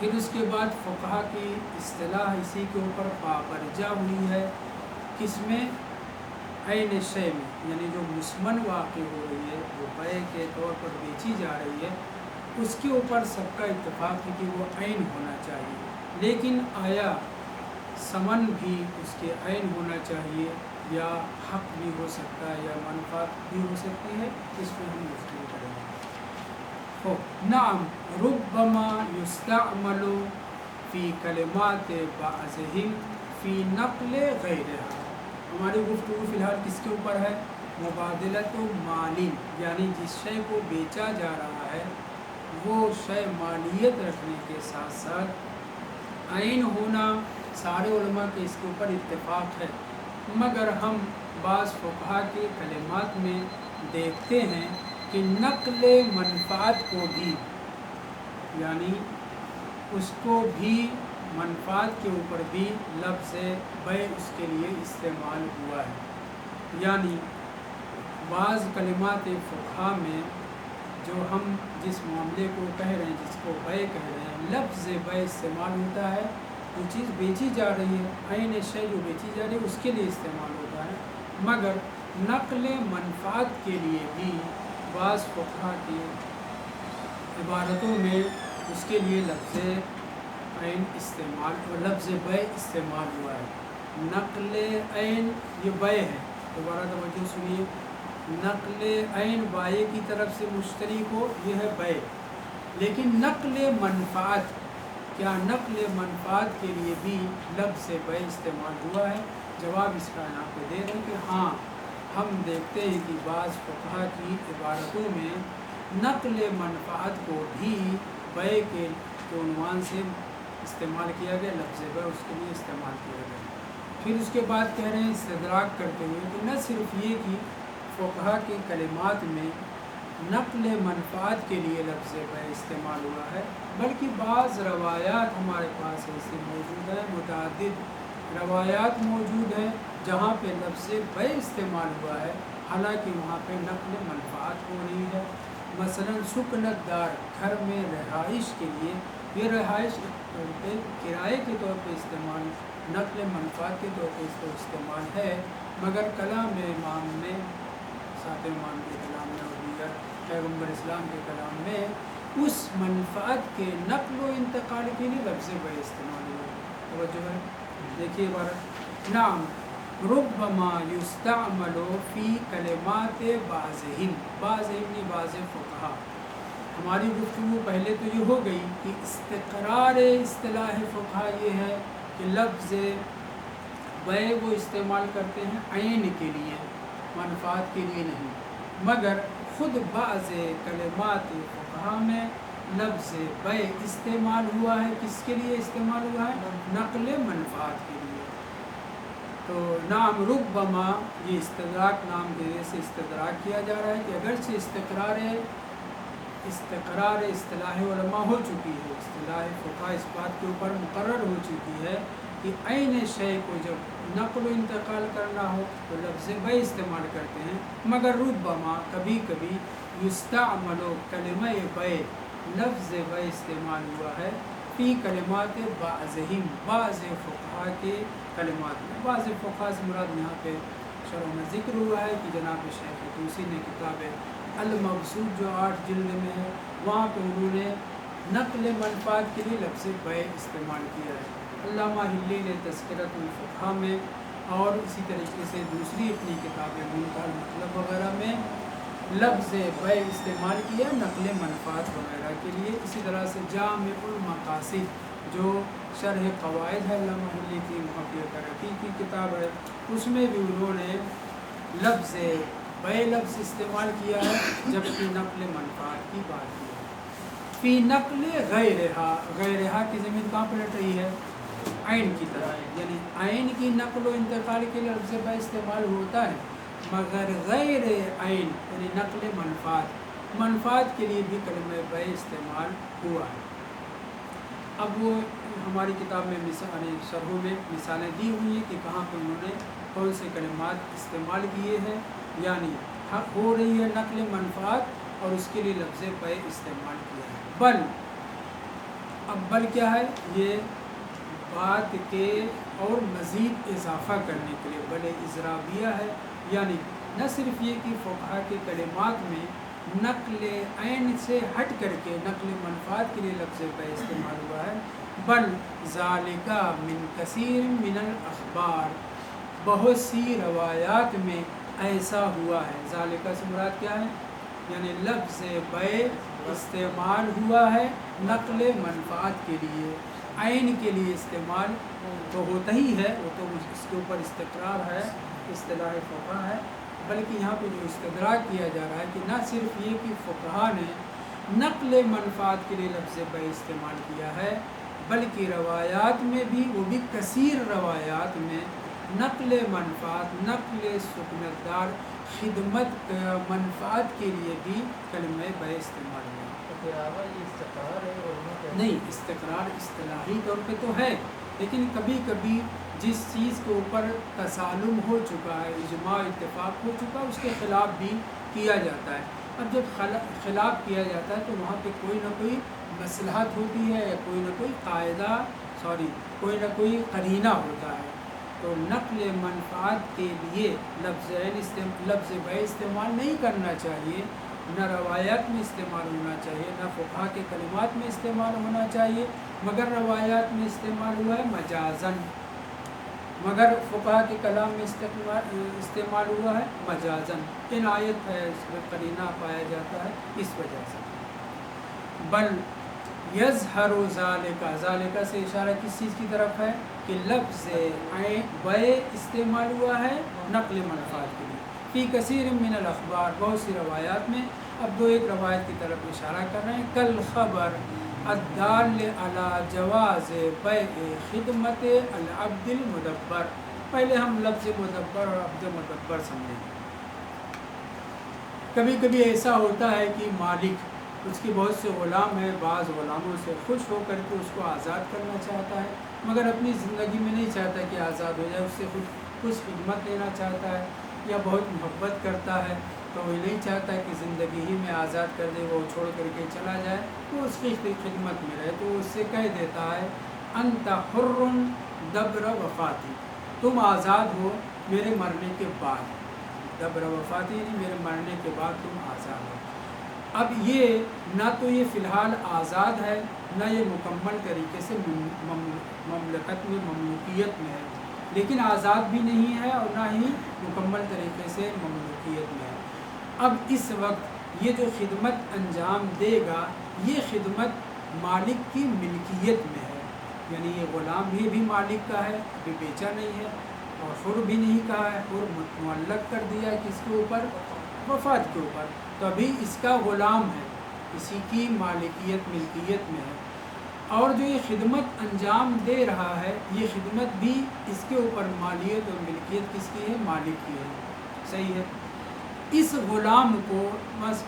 پھر اس کے بعد فقہا کی اصطلاح اسی کے اوپر پابرجا ہوئی ہے، کس میں؟ عین شے میں، یعنی جو مسمن واقع ہو رہی ہے، جو بیع کے طور پر بیچی جا رہی ہے، اس کے اوپر سب کا اتفاق ہے کہ وہ عین ہونا چاہیے، لیکن آیا ثمن بھی اس کے عین ہونا چاہیے یا حق بھی ہو سکتا ہے یا منفعت بھی ہو سکتی ہے، اس پہ ہم گفتگو کریں گے۔ نعم ربما یستعمل فی کلمات بعضهم فی نقل غیرها۔ ہماری گفتگو فی الحال کس کے اوپر ہے؟ مبادلۃ مالی، یعنی جس شے کو بیچا جا رہا ہے وہ شے مالیت رکھنے کے ساتھ ساتھ عین ہونا، سارے علماء کے اس کے اوپر اتفاق ہے، مگر ہم بعض فقہا کے کلمات میں دیکھتے ہیں کہ نقل منفعت کو بھی، یعنی اس کو بھی، منفعت کے اوپر بھی لفظ بیع اس کے لیے استعمال ہوا ہے، یعنی بعض کلمات فقہا میں جو ہم جس معاملے کو کہہ رہے ہیں، جس کو بیع کہہ رہے ہیں، لفظ بیع استعمال ہوتا ہے، وہ چیز بیچی جا رہی ہے، عین شے جو بیچی جا رہی ہے اس کے لیے استعمال ہوتا ہے، مگر نقل منفعت کے لیے بھی بعض فقہا کی عبارتوں میں اس کے لیے لفظ عین استعمال اور لفظ بیع استعمال ہوا ہے۔ نقل عین یہ بیع ہے، دوبارہ توجہ سنیے، نقل عین بائع کی طرف سے مشتری کو، یہ ہے بیع، لیکن نقل منفعت، کیا نقل منفعت کے لیے بھی لفظ بیع استعمال ہوا ہے؟ جواب اس کا یہاں پہ دے رہے ہیں کہ ہاں، ہم دیکھتے ہیں کہ بعض فقہا کی عبارتوں میں نقل منفعت کو بھی بیع کے عنوان سے استعمال کیا گیا، لفظ بیع اس کے لیے استعمال کیا گیا۔ پھر اس کے بعد کہہ رہے ہیں استدراک کرتے ہوئے کہ نہ صرف یہ کہ فقہا کے کلمات میں نقل منفعت کے لیے لفظ بیع استعمال ہوا ہے، بلکہ بعض روایات ہمارے پاس ایسے موجود ہیں، متعدد روایات موجود ہیں جہاں پہ لفظ بیع استعمال ہوا ہے، حالانکہ وہاں پہ نقل منفعت ہو رہی ہے۔ مثلا سکنت دار، گھر میں رہائش کے لیے، یہ رہائش پہ کرائے کے طور پہ استعمال، نقل منفعت کے طور پہ اس کو استعمال ہے، مگر کلام امام میں، سات امام کے کلام میں اور دیگر پیغمبر اسلام کے کلام میں اس منفعت کے نقل و انتقال کے لیے لفظ بیع استعمال ہوا ہے۔ توجہ ہے، دیکھیے عبارت، نعم ربما یستعمل فی کلمات بعضهم، بعض فقہا۔ ہماری گفتگو پہلے تو یہ ہو گئی کہ استقرار اصطلاح فقہا یہ ہے کہ لفظ بیع وہ استعمال کرتے ہیں عین کے لیے، منفعت کے لیے نہیں، مگر خود بعض کلمات فقہا میں لفظ بیع استعمال ہوا ہے، کس کے لیے استعمال ہوا ہے؟ نقل منفعت کے لیے۔ تو نام ربما، یہ استدراک نام دینے سے استدراک کیا جا رہا ہے کہ اگرچہ استقرار اصطلاح علماء ہو چکی ہے، اصطلاح فقہا اس بات کے اوپر مقرر ہو چکی ہے کہ عین شے کو جب نقل و انتقال کرنا ہو تو لفظ بیع استعمال کرتے ہیں، مگر ربما، کبھی کبھی، یستعمل کلمہ بیع، لفظ بیع استعمال ہوا ہے فی کلمات بعضهم، بعض فقہا کے کلمات میں۔ بعض فقہا سے مراد یہاں پہ شرح میں ذکر ہوا ہے کہ جناب شیخ طوسی نے کتاب المبسوط جو 8 جلد میں ہے، وہاں پہ انہوں نے نقل منفعت کے لیے لفظ بیع استعمال کیا ہے۔ علامہ حلی نے تذکرۃ الفقہا میں اور اسی طریقے سے دوسری اپنی کتابیں منتہی المطلب وغیرہ میں لفظ بیع استعمال کیا نقل منفعت وغیرہ کے لیے۔ اسی طرح سے جامع المقاصد جو شرح قواعد ہے علامہ حلی کی، محقق کرکی کی کتاب ہے، اس میں بھی انہوں نے لفظ بیع لفظ استعمال کیا ہے، جبکہ نقل منفعت کی بات کی ہے۔ فی نقل غیرہا، غیرہا کی زمین کہاں پہ لٹ رہی ہے؟ عین کی طرح، یعنی عین کی نقل و انتقال کے لیے لفظ بیع استعمال ہوتا ہے، مگر غیر عین یعنی نقل منفعت کے لیے بھی کلمہ بیع استعمال ہوا ہے۔ اب وہ ہماری کتاب میں شرحوں میں مثالیں دی ہوئی ہیں کہ کہاں پہ انہوں نے کون سے کلمات استعمال کیے ہیں، یعنی حق ہو رہی ہے نقل منفعت اور اس کے لیے لفظ بیع استعمال کیا ہے۔ بل، اب بل کیا ہے یہ بات کے اور مزید اضافہ کرنے کے لیے بل اضرابیہ ہے، یعنی نہ صرف یہ کہ فقہا کے کلمات میں نقل عین سے ہٹ کر کے نقل منفعت کے لیے لفظ بے استعمال ہوا ہے، بل ذالکا من کثیر من الاخبار، بہت سی روایات میں ایسا ہوا ہے۔ ذالکا سے مراد کیا ہے؟ یعنی لفظ بے استعمال ہوا ہے نقل منفعت کے لیے، عین کے لیے استعمال تو ہوتا ہی ہے، وہ تو اس کے اوپر استقرار ہے، اصطلاح فقہ ہے، بلکہ یہاں پہ جو استدراک کیا جا رہا ہے کہ نہ صرف یہ کہ فقہا نے نقل منفعت کے لیے لفظ بے استعمال کیا ہے، بلکہ روایات میں بھی، وہ بھی کثیر روایات میں نقل منفعت، نقل سکنتدار خدمت منفعت کے لیے بھی کلمہ بے استعمال ہوا۔ نہیں، استقرار اصطلاحی طور پہ تو ہے، لیکن کبھی کبھی جس چیز کے اوپر تسالم ہو چکا ہے، اجماع اتفاق ہو چکا ہے، اس کے خلاف بھی کیا جاتا ہے۔ اب جب خلاف کیا جاتا ہے تو وہاں پہ کوئی نہ کوئی مصلحت ہوتی ہے، یا کوئی نہ کوئی قاعدہ کوئی نہ کوئی قرینہ ہوتا ہے، تو نقل منفعت کے لیے لفظ بے استعمال نہیں کرنا چاہیے، نہ روایات میں استعمال ہونا چاہیے، نہ فقہا کے کلمات میں استعمال ہونا چاہیے، مگر روایات میں استعمال ہوا ہے مجازن، مگر فقہا کے کلام میں استعمال ہوا ہے مجازن، عنایت ہے، اس میں قرینہ پایا جاتا ہے اس وجہ سے۔ بل یظہر ذالکا، ذالکا سے اشارہ کس چیز کی طرف ہے کہ لفظ بے استعمال ہوا ہے نقل منفعت کے لیے، فی کثیر من الاخبار، بہت سی روایات میں۔ اب دو ایک روایت کی طرف اشارہ کر رہے ہیں، کل خبر الدال علی جواز بیع خدمت العبد المدبر۔ پہلے ہم لفظ مدبر اور عبد مدبر سمجھیں۔ کبھی کبھی ایسا ہوتا ہے کہ مالک، اس کے بہت سے غلام ہیں، بعض غلاموں سے خوش ہو کر کے اس کو آزاد کرنا چاہتا ہے، مگر اپنی زندگی میں نہیں چاہتا کہ آزاد ہو جائے، اس سے کچھ خدمت لینا چاہتا ہے، یا بہت محبت کرتا ہے تو وہ نہیں چاہتا کہ زندگی ہی میں آزاد کر دے، وہ چھوڑ کر کے چلا جائے، وہ اس کی خدمت میں رہے، تو اس سے کہہ دیتا ہے انت حر دبر وفاتی، تم آزاد ہو میرے مرنے کے بعد، دبر وفاتی یعنی میرے مرنے کے بعد تم آزاد ہو۔ اب یہ نہ تو یہ فی الحال آزاد ہے، نہ یہ مکمل طریقے سے مملکت میں، مملوکیت میں ہے، لیکن آزاد بھی نہیں ہے اور نہ ہی مکمل طریقے سے مملوکیت میں ہے۔ اب اس وقت یہ جو خدمت انجام دے گا، یہ خدمت مالک کی ملکیت میں ہے، یعنی یہ غلام بھی مالک کا ہے، ابھی بیچا نہیں ہے، اور حر بھی نہیں کہا ہے، حر معلق کر دیا ہے کس کے اوپر؟ وفات کے اوپر، تو ابھی اس کا غلام ہے، اسی کی مالکیت ملکیت میں ہے، اور جو یہ خدمت انجام دے رہا ہے، یہ خدمت بھی اس کے اوپر مالیت اور ملکیت کس کی ہے؟ مالک کی ہے، صحیح ہے۔ اس غلام کو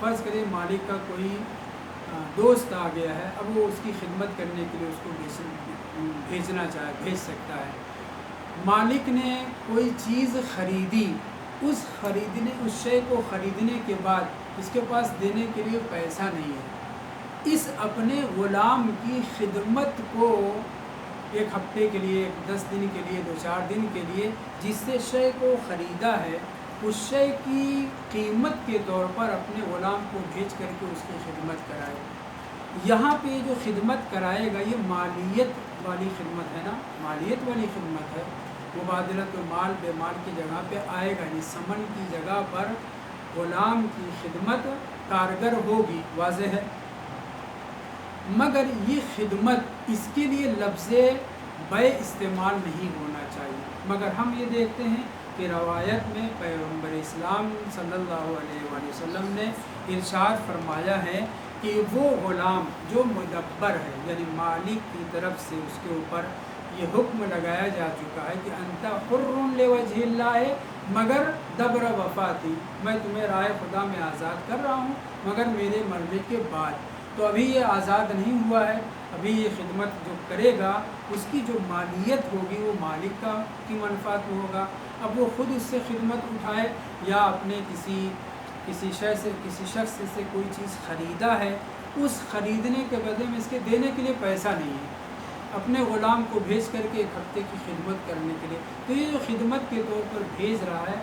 فرض کرے مالک کا کوئی دوست آ گیا ہے، اب وہ اس کی خدمت کرنے کے لیے اس کو بھیجنا چاہے، بھیج سکتا ہے۔ مالک نے کوئی چیز خریدی، اس شے کو خریدنے کے بعد اس کے پاس دینے کے لیے پیسہ نہیں ہے، اس اپنے غلام کی خدمت کو ایک ہفتے کے لیے، 10 دن کے لیے، 2-4 دن کے لیے جس سے شے کو خریدا ہے، اس شے کی قیمت کے طور پر اپنے غلام کو بھیج کر کے اس کی خدمت کرائے۔ یہاں پہ جو خدمت کرائے گا یہ مالیت والی خدمت ہے نا، مالیت والی خدمت ہے، مبادلۃ المال بے مال کی جگہ پہ آئے گا، یعنی ثمن کی جگہ پر غلام کی خدمت کارگر ہوگی، واضح ہے۔ مگر یہ خدمت اس کے لیے لفظ بے استعمال نہیں ہونا چاہیے، مگر ہم یہ دیکھتے ہیں کہ روایت میں پیغمبر اسلام صلی اللہ علیہ وآلہ وسلم نے ارشاد فرمایا ہے کہ وہ غلام جو مدبر ہے، یعنی مالک کی طرف سے اس کے اوپر یہ حکم لگایا جا چکا ہے کہ انت حر لوجہ اللہ، مگر دبر وفاتی، میں تمہیں رائے خدا میں آزاد کر رہا ہوں مگر میرے مرنے کے بعد، تو ابھی یہ آزاد نہیں ہوا ہے، ابھی یہ خدمت جو کرے گا اس کی جو مالیت ہوگی وہ مالک کی منفعت میں ہوگا۔ اب وہ خود اس سے خدمت اٹھائے یا اپنے کسی شخص سے کوئی چیز خریدا ہے اس خریدنے کے بدلے میں اس کے دینے کے لیے پیسہ نہیں ہے، اپنے غلام کو بھیج کر کے 1 ہفتے کی خدمت کرنے کے لیے، تو یہ جو خدمت کے طور پر بھیج رہا ہے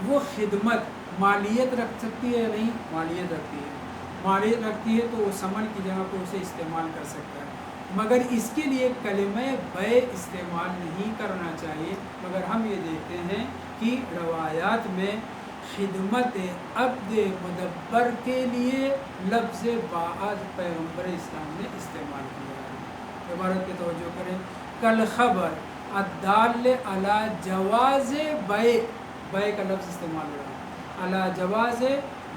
وہ خدمت مالیت رکھ سکتی ہے یا نہیں؟ مالیت رکھتی ہے، مالیت رکھتی ہے تو وہ ثمن کی جگہ پہ اسے استعمال کر سکتا ہے، مگر اس کے لیے کلمہ بیع استعمال نہیں کرنا چاہیے۔ مگر ہم یہ دیکھتے ہیں کہ روایات میں خدمت عبد مدبر کے لیے لفظ باعث پیغمبر اسلام نے استعمال کیا ہے۔ عبارت پہ توجہ کریں، کل خبر الدال علی جواز بیع، بیع کا لفظ استعمال ہو رہا ہے، علی جواز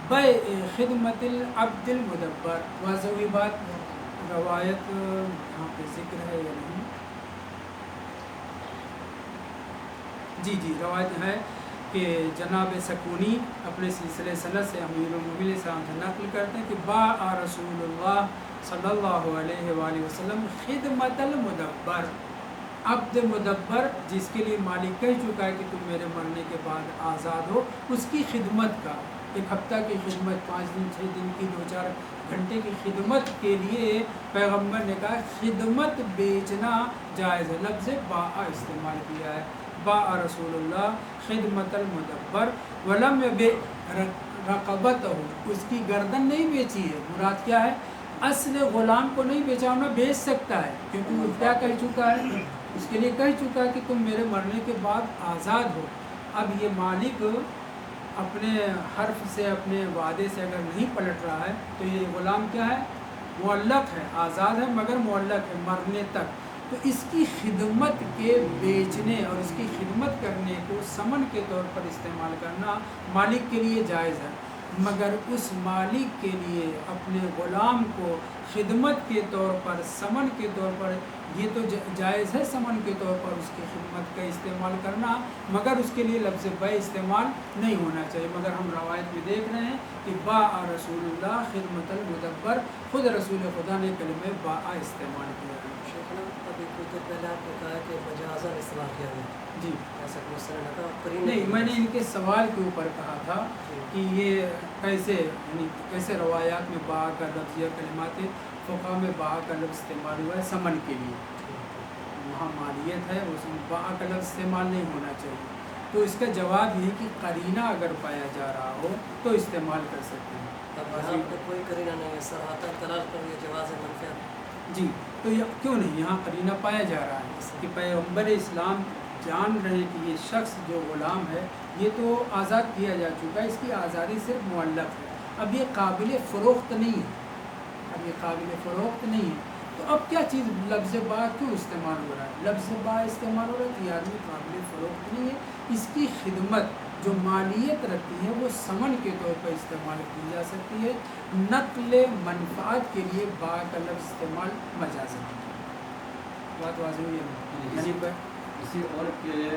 بیع خدمت العبد المدبر۔ واضح ہوئی بات؟ روایت یہاں پہ ذکر ہے یا نہیں؟ جی روایت ہے کہ جناب سکونی اپنے سلسلہ سند سے امیر المومنین السلام سے نقل کرتے ہیں کہ باع رسول اللہ صلی اللہ علیہ وآلہ وسلم خدمت المدبر، عبد مدبر جس کے لیے مالک کہہ چکا ہے کہ تم میرے مرنے کے بعد آزاد ہو، اس کی خدمت کا 1 ہفتہ کی خدمت، 5 دن 6 دن کی 2-4 گھنٹے کی خدمت کے لیے پیغمبر نے کہا خدمت بیچنا جائز ہے، لفظ باع استعمال کیا ہے، باع رسول اللہ خدمت المدبر ولم یبع رقبتہ، اس کی گردن نہیں بیچی ہے، مراد کیا ہے؟ اصل غلام کو نہیں بیچا، نہ بیچ سکتا ہے کیونکہ وہ کیا کہہ چکا ہے، اس کے لیے کہہ چکا ہے کہ تم میرے مرنے کے بعد آزاد ہو۔ اب یہ مالک اپنے حرف سے، اپنے وعدے سے اگر نہیں پلٹ رہا ہے تو یہ غلام کیا ہے؟ معلق ہے، آزاد ہے مگر معلق ہے مرنے تک، تو اس کی خدمت کے بیچنے اور اس کی خدمت کرنے کو ثمن کے طور پر استعمال کرنا مالک کے لیے جائز ہے، مگر اس مالک کے لیے اپنے غلام کو خدمت کے طور پر، ثمن کے طور پر، یہ تو جائز ہے ثمن کے طور پر اس کی خدمت کا استعمال کرنا، مگر اس کے لیے لفظ بیع استعمال نہیں ہونا چاہیے۔ مگر ہم روایت میں دیکھ رہے ہیں کہ باع رسول اللہ خدمت المدبر، خود رسول خدا نے کلمہ باع استعمال کیا ہے۔ شیخنا ابھی کچھ دیر پہلے آپ نے کہا کہ مجازاً استعمال کیا گیا، جی ایسا کوئی مسئلہ نہ تھا؟ نہیں، میں نے ان کے سوال کے اوپر کہا تھا کہ یہ کیسے، یعنی کیسے روایات میں باع کا لفظ یا کلمات فقہ میں باع کا لفظ استعمال ہوا ہے ثمن کے لیے، وہاں مالیت ہے، اس میں باع کا لفظ استعمال نہیں ہونا چاہیے، تو اس کا جواب یہ کہ قرینہ اگر پایا جا رہا ہو تو استعمال کر سکتے ہیں۔ اب یہاں پہ کوئی قرینہ نہیں ہے، صراحتاً تلاش کر یہ جواز منفعت، جی تو کیوں نہیں، یہاں قرینہ پایا جا رہا ہے کہ پیغمبر اسلام جان رہے کہ یہ شخص جو غلام ہے یہ تو آزاد کیا جا چکا ہے، اس کی آزادی صرف معلق ہے، اب یہ قابل فروخت نہیں ہے، اب یہ قابل فروخت نہیں ہے، تو اب کیا چیز لفظ باع کیوں استعمال ہو رہا ہے؟ لفظ باع استعمال ہو رہا ہے کہ یہ آدمی قابل فروخت نہیں ہے، اس کی خدمت جو مالیت رکھتی ہے وہ ثمن کے طور پر استعمال کی جا سکتی ہے، نقل منفعت کے لیے باع کا لفظ استعمال مجازاً ہے۔ بات واضح ہوئی ہے؟ یعنی کسی اور کے